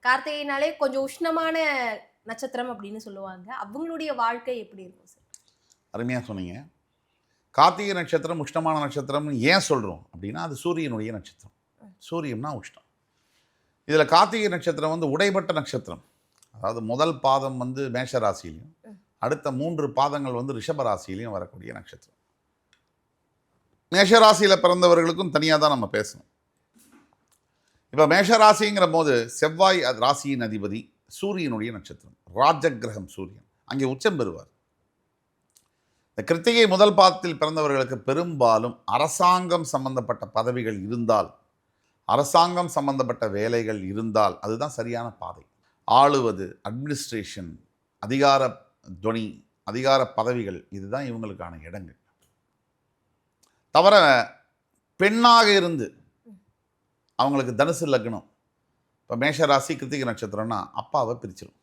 கார்த்திகைனாலே கொஞ்சம் உஷ்ணமான நட்சத்திரம் அப்படின்னு சொல்லுவாங்க. அவங்களுடைய வாழ்க்கை எப்படி இருக்கும் சார்? அருமையாக சொன்னீங்க. கார்த்திகை நட்சத்திரம் உஷ்ணமான நட்சத்திரம்னு ஏன் சொல்கிறோம் அப்படின்னா, அது சூரியனுடைய நட்சத்திரம். சூரியன்னா உஷ்ணம். இதில் கார்த்திகை நட்சத்திரம் வந்து உடைபட்ட நட்சத்திரம். அதாவது முதல் பாதம் வந்து மேஷ ராசியிலையும், அடுத்த 3 பாதங்கள் வந்து ரிஷப ராசியிலையும் வரக்கூடிய நட்சத்திரம். மேஷ ராசியில் பிறந்தவர்களுக்கும் தனியாக தான் நம்ம பேசணும். இப்போ மேஷ ராசிங்கிற போது செவ்வாய் ராசியின் அதிபதி, சூரியனுடைய நட்சத்திரம், ராஜகிரகம் சூரியன், அங்கே உச்சம் பெறுவார். இந்த கிருத்திகை முதல் பாதத்தில் பிறந்தவர்களுக்கு பெரும்பாலும் அரசாங்கம் சம்பந்தப்பட்ட பதவிகள் இருந்தால், அரசாங்கம் சம்பந்தப்பட்ட வேலைகள் இருந்தால் அதுதான் சரியான பாதை. ஆளுவது, அட்மினிஸ்ட்ரேஷன், அதிகார துவனி, அதிகார பதவிகள், இதுதான் இவங்களுக்கான இடங்கள். தவிர பெண்ணாக இருந்து அவங்களுக்கு தனுசு லக்னம், இப்போ மேஷராசி கிருத்திகை நட்சத்திரம்னா அப்பாவை பிரிச்சிடும்.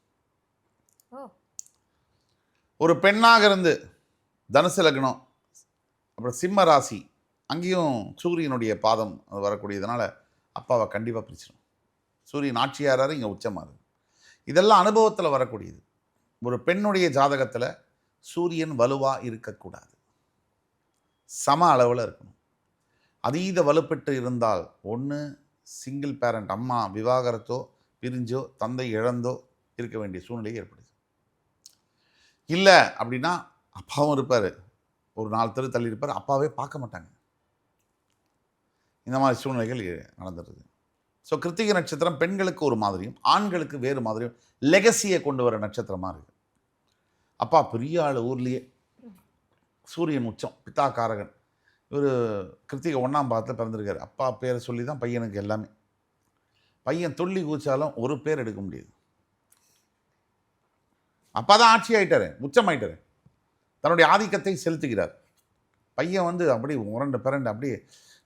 ஒரு பெண்ணாக இருந்து தனுசு லக்னம், அப்புறம் சிம்ம ராசி, அங்கேயும் சூரியனுடைய பாதம் வரக்கூடியதுனால அப்பாவை கண்டிப்பாக பிரிச்சிடும். சூரியன் ஆட்சியாராரு, இங்கே உச்சமாறு. இதெல்லாம் அனுபவத்தில் வரக்கூடியது. ஒரு பெண்ணுடைய ஜாதகத்தில் சூரியன் வலுவாக இருக்கக்கூடாது, சம அளவில் இருக்கணும். அதீத வலுப்பெற்று இருந்தால் ஒன்று சிங்கிள் பேரண்ட், அம்மா விவாகரத்தோ பிரிஞ்சோ தந்தை இழந்தோ இருக்க வேண்டிய சூழ்நிலை ஏற்படுது. இல்லை அப்படின்னா அப்பாவும் இருப்பார், ஒரு 4 தெரு தள்ளி இருப்பார், அப்பாவே பார்க்க மாட்டாங்க. இந்த மாதிரி சூழ்நிலைகள் நடந்துடுது. ஸோ கிருத்திகை நட்சத்திரம் பெண்களுக்கு ஒரு மாதிரியும் ஆண்களுக்கு வேறு மாதிரியும் லெகசியை கொண்டு வர நட்சத்திரமாக இருக்குது. அப்பா பெரிய ஆள், ஊர்லேயே சூரியன் உச்சம், பித்தா காரகன். இவர் கிருத்திகை 1ஆம் பாதத்தில் பிறந்திருக்காரு. அப்பா பேரை சொல்லி தான் பையனுக்கு எல்லாமே. பையன் துள்ளி கூச்சாலும் ஒரு பேர் எடுக்க முடியாது. அப்பா தான் ஆட்சி ஆகிட்டாரு, உச்சம் ஆகிட்டாரு, தன்னுடைய ஆதிக்கத்தை செலுத்துகிறார். பையன் வந்து அப்படி உரண்டு பிறண்டு அப்படியே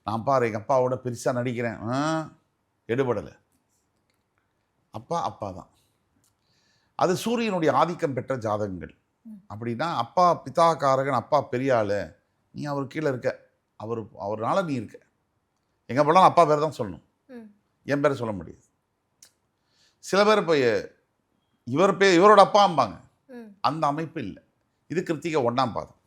நான் பாரு எங்கள் அப்பாவோட பெருசாக நடிக்கிறேன், எடுபடலை. அப்பா தான். அது சூரியனுடைய ஆதிக்கம் பெற்ற ஜாதகங்கள். அப்படின்னா அப்பா பிதா காரகன், அப்பா பெரிய ஆள், நீ அவர் கீழே இருக்க, அவர்னால நீ இருக்க. எங்கே போனாலும் அப்பா பேர் தான் சொல்லணும், என் பேரை சொல்ல முடியாது. சில பேர் இப்போ இவரோட அப்பாம்பாங்க, அந்த அமைப்பு இல்லை. இது கிருத்திகை 1ஆம் பாதம்.